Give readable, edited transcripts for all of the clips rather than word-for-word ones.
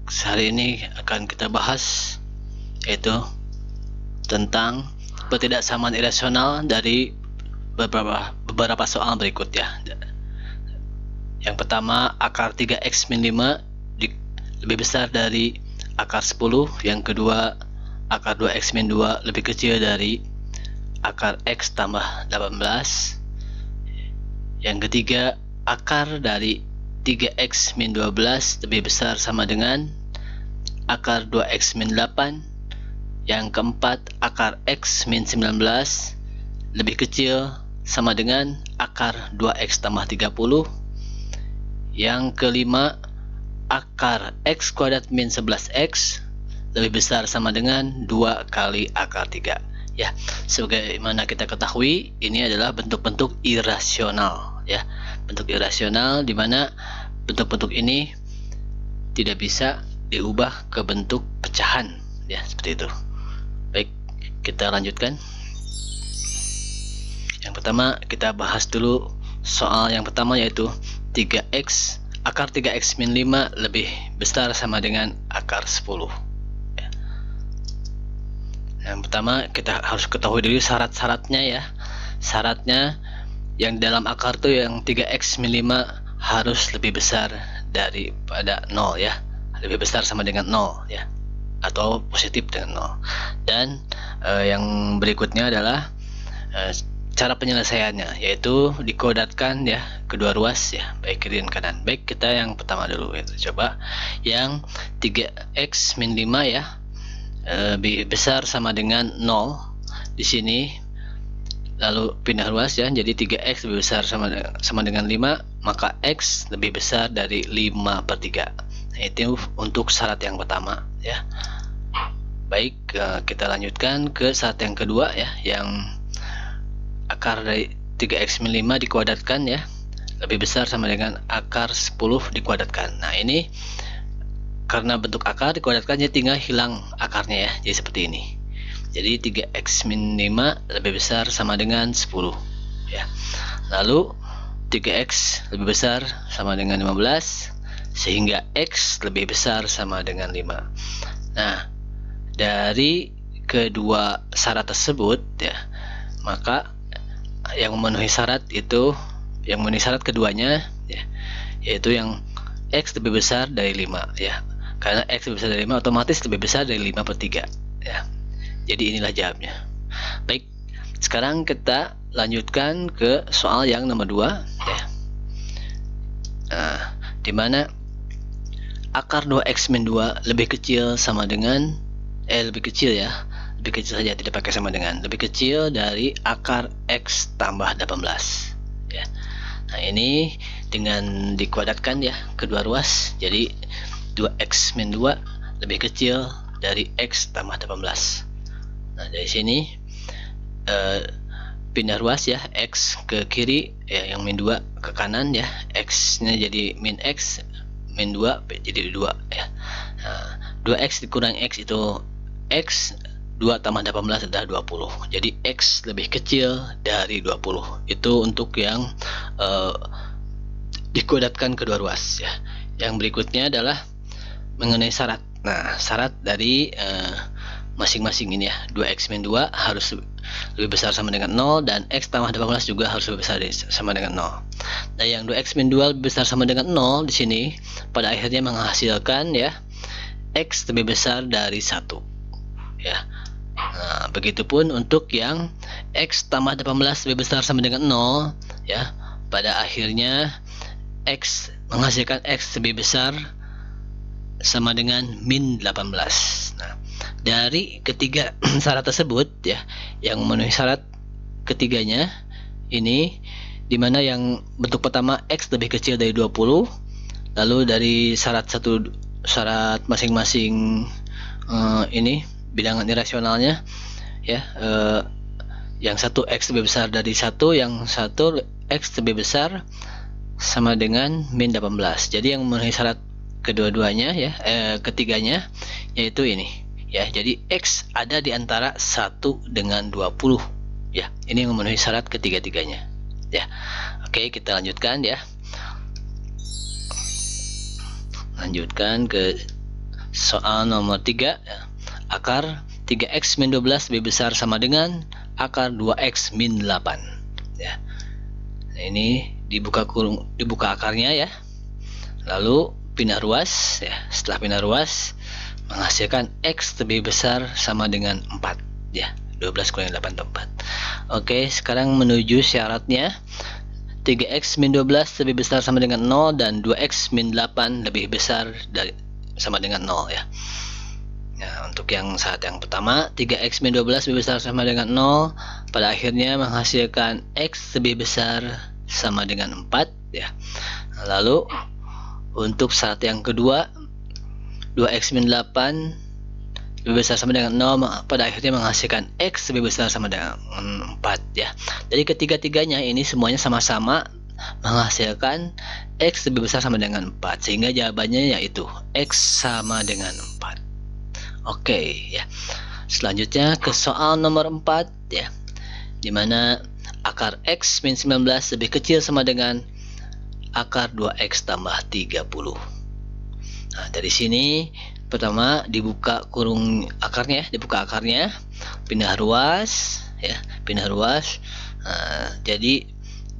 hari ini akan kita bahas yaitu tentang ketidaksamaan irasional dari beberapa soal berikut ya. Yang pertama, akar 3x min 5 lebih besar dari akar 10. Yang kedua, akar 2x min 2 lebih kecil dari akar x tambah 18. Yang ketiga, akar dari 3x min 12 lebih besar sama dengan akar 2x min 8. Yang keempat, akar x min 19 lebih kecil sama dengan akar 2x tambah 30. Yang kelima, akar x kuadrat min 11x lebih besar sama dengan 2 kali akar 3. Ya, sebagaimana kita ketahui, ini adalah bentuk-bentuk irasional ya. Bentuk irasional di mana bentuk-bentuk ini tidak bisa diubah ke bentuk pecahan ya, seperti itu. Baik, kita lanjutkan. Yang pertama kita bahas dulu soal yang pertama, yaitu 3x akar 3x min 5 lebih besar sama dengan akar 10 ya. Yang pertama kita harus ketahui dulu syarat-syaratnya ya. Syaratnya yang dalam akar tuh yang 3x min 5 harus lebih besar daripada 0 ya, lebih besar sama dengan 0 ya, atau positif dengan 0. Dan yang berikutnya adalah cara penyelesaiannya, yaitu dikuadratkan ya kedua ruas ya, baik kiri dan kanan. Baik, kita yang pertama dulu, itu coba yang 3x min 5 ya, lebih besar sama dengan 0 di sini. Lalu pindah ruas ya, jadi 3x lebih besar sama dengan 5, maka x lebih besar dari 5/3. Nah, itu untuk syarat yang pertama ya. Baik, kita lanjutkan ke syarat yang kedua ya, yang akar dari 3x min 5 dikuadratkan ya, lebih besar sama dengan akar 10 dikuadratkan. Nah, ini karena bentuk akar dikuadratkan, jadi tinggal hilang akarnya ya, jadi seperti ini. Jadi 3x min 5 lebih besar sama dengan 10 ya. Lalu 3x lebih besar sama dengan 15, sehingga x lebih besar sama dengan 5. Nah, dari kedua syarat tersebut ya, maka yang memenuhi syarat itu, yang memenuhi syarat keduanya ya, yaitu yang x lebih besar dari 5 ya. Karena x lebih besar dari 5, otomatis lebih besar dari 5/3 ya. Jadi inilah jawabnya. Baik, sekarang kita lanjutkan ke soal yang nomor 2 ya. Nah, dimana akar 2x min 2 lebih kecil sama dengan lebih kecil ya, lebih kecil saja, tidak pakai sama dengan, lebih kecil dari akar x tambah 18 ya. Nah, ini dengan dikuadratkan ya kedua ruas, jadi 2x min 2 lebih kecil dari x tambah 18. Nah, dari sini pindah ruas ya, x ke kiri ya, yang min 2 ke kanan ya, x nya jadi min x, min 2 jadi 2 ya. Nah, 2x dikurang x itu x, 2 tambah 18 adalah 20. Jadi x lebih kecil dari 20. Itu untuk yang dikuadratkan kedua ruas ya. Yang berikutnya adalah mengenai syarat. Nah, syarat dari masing-masing ini ya, 2x min 2 harus lebih besar sama dengan 0, dan x tambah 18 juga harus lebih besar sama dengan 0. Nah, yang 2x min 2 lebih besar sama dengan 0 di sini pada akhirnya menghasilkan ya x lebih besar dari 1 ya. Nah, begitupun untuk yang x tambah 18 lebih besar sama dengan 0 ya, pada akhirnya x menghasilkan x lebih besar sama dengan min 18. Nah, dari ketiga syarat tersebut ya, yang memenuhi syarat ketiganya ini, dimana yang bentuk pertama x lebih kecil dari 20, lalu dari syarat masing-masing ini bilangan irasionalnya ya, yang satu x lebih besar dari 1, yang satu x lebih besar sama dengan min 18. Jadi yang memenuhi syarat kedua-duanya ya, ketiganya, yaitu ini ya. Jadi x ada di antara 1 dengan 20 ya. Ini yang memenuhi syarat ketiga-tiganya ya. Oke, kita lanjutkan ya. Lanjutkan ke Soal nomor 3 ya. Akar 3x min 12 lebih besar sama dengan akar 2x min 8 ya. Nah, ini dibuka akarnya ya. Lalu pindah ruas ya. Setelah pindah ruas menghasilkan x lebih besar sama dengan 4 ya. 12 kurangi 8 itu 4. Oke, sekarang menuju syaratnya. 3x min 12 lebih besar sama dengan 0 dan 2x min 8 lebih besar sama dengan 0 ya. Nah, untuk yang syarat yang pertama, 3x min 12 lebih besar sama dengan 0, pada akhirnya menghasilkan x lebih besar sama dengan 4 ya. Lalu untuk syarat yang kedua, 2x min 8 lebih besar sama dengan 0, pada akhirnya menghasilkan x lebih besar sama dengan 4 ya. Jadi ketiga-tiganya ini semuanya sama-sama menghasilkan x lebih besar sama dengan 4, sehingga jawabannya yaitu x sama dengan 4. Oke ya. Selanjutnya ke soal nomor 4 ya, dimana akar x min 19 lebih kecil sama dengan akar 2x tambah 30. Nah, dari sini pertama dibuka akarnya, pindah ruas ya, pindah ruas. Jadi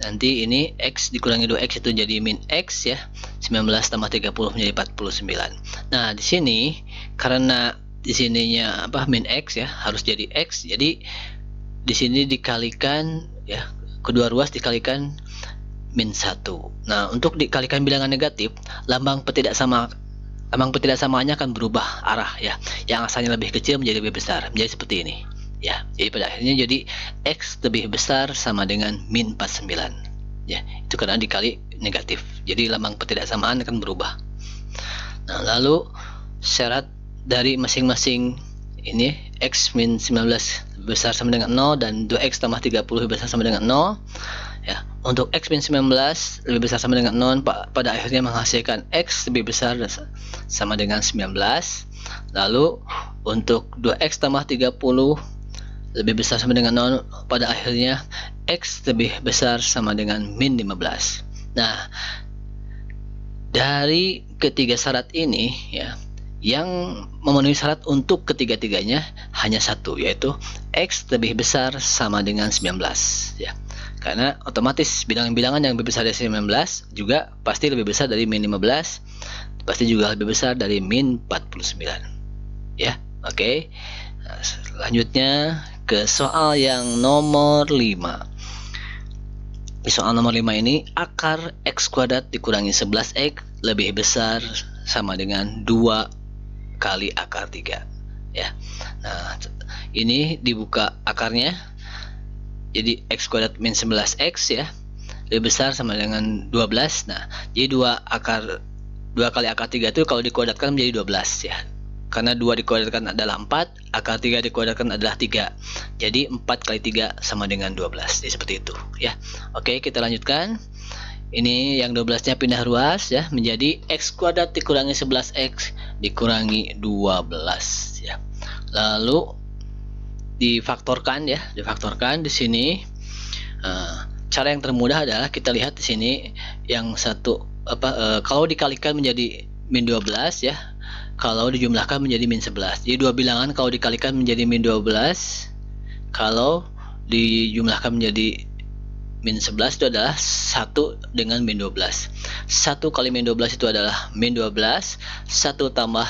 nanti ini x dikurangi 2x itu jadi min x ya. 19 tambah 30 menjadi 49. Nah, di sini karena di sininya min x ya, harus jadi x. Jadi di sini dikalikan ya, kedua ruas dikalikan min 1. Nah, untuk dikalikan bilangan negatif, lambang petidaksamaannya akan berubah arah ya. Yang asalnya lebih kecil menjadi lebih besar, menjadi seperti ini ya. Jadi pada akhirnya jadi x lebih besar sama dengan min 49 ya. Itu karena dikali negatif, jadi lambang petidaksamaan akan berubah. Nah, lalu syarat dari masing-masing ini, x min 19 lebih besar sama dengan 0 dan 2x tambah 30 lebih besar sama dengan 0 ya. Untuk x min 19 lebih besar sama dengan 0, pada akhirnya menghasilkan x lebih besar sama dengan 19. Lalu untuk 2x tambah 30 lebih besar sama dengan 0, pada akhirnya x lebih besar sama dengan min 15. Nah, dari ketiga syarat ini ya, yang memenuhi syarat untuk ketiga-tiganya hanya satu, yaitu x lebih besar sama dengan 19 ya. Karena otomatis bilangan-bilangan yang lebih besar dari 19 juga pasti lebih besar dari min 15, pasti juga lebih besar dari min 49 ya. Oke. Nah, selanjutnya ke soal yang nomor 5. Di soal nomor 5 ini, akar x kuadrat dikurangi 11x lebih besar sama dengan 2 kali akar 3 ya. Nah, ini dibuka akarnya, jadi x kuadrat min 11x ya, lebih besar sama dengan 12. Nah, jadi 2 kali akar 3 itu kalau dikuadratkan menjadi 12 ya. Karena 2 dikuadratkan adalah 4, akar 3 dikuadratkan adalah 3. Jadi 4 kali 3 sama dengan 12. Jadi seperti itu ya. Oke, kita lanjutkan. Ini yang 12-nya pindah ruas ya, menjadi x kuadrat dikurangi 11x dikurangi 12 ya. Lalu difaktorkan ya, di sini. Cara yang termudah adalah kita lihat di sini yang satu kalau dikalikan menjadi min 12 ya, kalau dijumlahkan menjadi min 11. Jadi dua bilangan kalau dikalikan menjadi min 12, kalau dijumlahkan menjadi min 11 itu adalah 1 dengan min 12. 1 kali min 12 itu adalah min 12. 1 tambah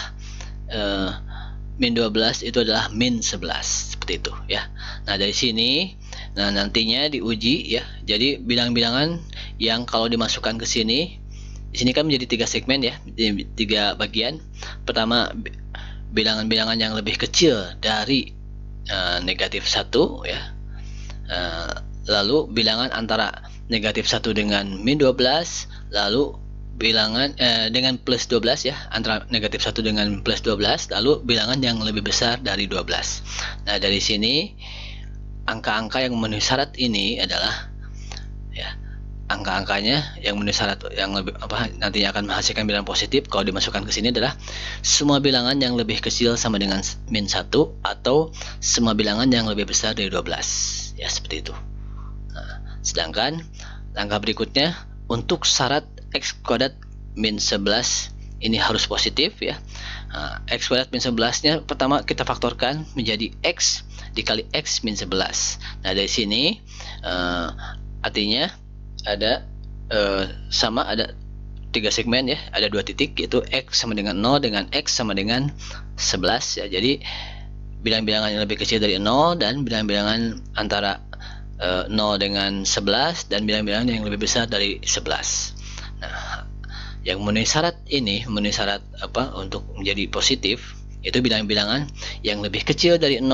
min 12 itu adalah min 11. Seperti itu ya. Nah, dari sini nantinya diuji ya. Jadi bilangan-bilangan yang kalau dimasukkan ke sini, di sini kan menjadi 3 segmen ya, 3 bagian. Pertama, bilangan-bilangan yang lebih kecil dari negatif 1 ya. Lalu bilangan antara negatif 1 dengan min 12, lalu bilangan dengan plus 12 ya, antara negatif 1 dengan plus 12, lalu bilangan yang lebih besar dari 12. Nah, dari sini angka-angka yang memenuhi syarat ini adalah ya, angka-angkanya yang memenuhi syarat yang lebih nantinya akan menghasilkan bilangan positif kalau dimasukkan ke sini adalah semua bilangan yang lebih kecil sama dengan min 1 atau semua bilangan yang lebih besar dari 12 ya, seperti itu. Nah, sedangkan langkah berikutnya untuk syarat x kuadrat min 11 ini harus positif ya. X kuadrat min 11-nya pertama kita faktorkan menjadi X dikali X min 11. Nah, dari sini artinya ada sama ada 3 segmen ya, ada 2 titik, yaitu X sama dengan 0 dengan X sama dengan 11 ya. Jadi bilang-bilangan yang lebih kecil dari 0 dan bilang-bilangan antara 0 dengan 11 dan bilang-bilangan yang lebih besar dari 11. Nah, yang memenuhi syarat ini, memenuhi syarat untuk menjadi positif, itu bilang-bilangan yang lebih kecil dari 0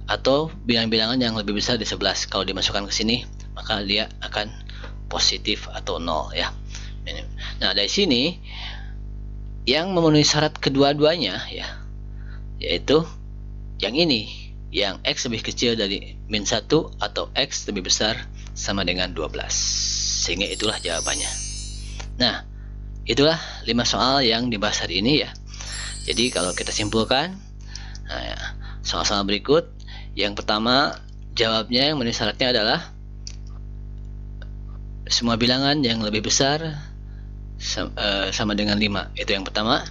atau bilang-bilangan yang lebih besar dari 11. Kalau dimasukkan ke sini, maka dia akan positif atau 0 ya. Nah, dari sini yang memenuhi syarat kedua-duanya ya, yaitu yang ini, yang X lebih kecil dari min 1 atau X lebih besar sama dengan 12. Sehingga itulah jawabannya. Nah, itulah 5 soal yang dibahas hari ini ya. Jadi kalau kita simpulkan, soal-soal berikut, yang pertama jawabnya yang memenuhi syaratnya adalah semua bilangan yang lebih besar sama dengan 5. Itu yang pertama.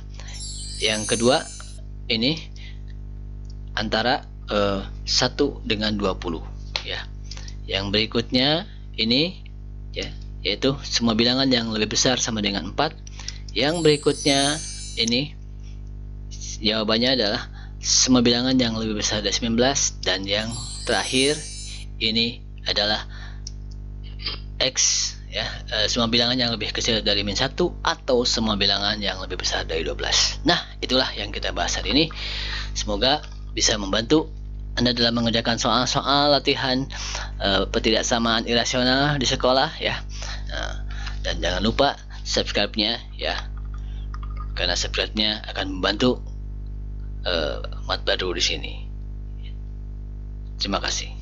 Yang kedua, ini antara 1 dengan 20 ya. Yang berikutnya ini ya, yaitu semua bilangan yang lebih besar sama dengan 4. Yang berikutnya ini jawabannya adalah semua bilangan yang lebih besar dari 19. Dan yang terakhir ini adalah X ya, semua bilangan yang lebih kecil dari min 1 atau semua bilangan yang lebih besar dari 12. Nah, itulah yang kita bahas hari ini. Semoga bisa membantu Anda dalam mengerjakan soal-soal latihan ketidaksamaan irasional di sekolah ya. Dan jangan lupa subscribe-nya ya, karena subscribe-nya akan membantu mat baru di sini. Terima kasih.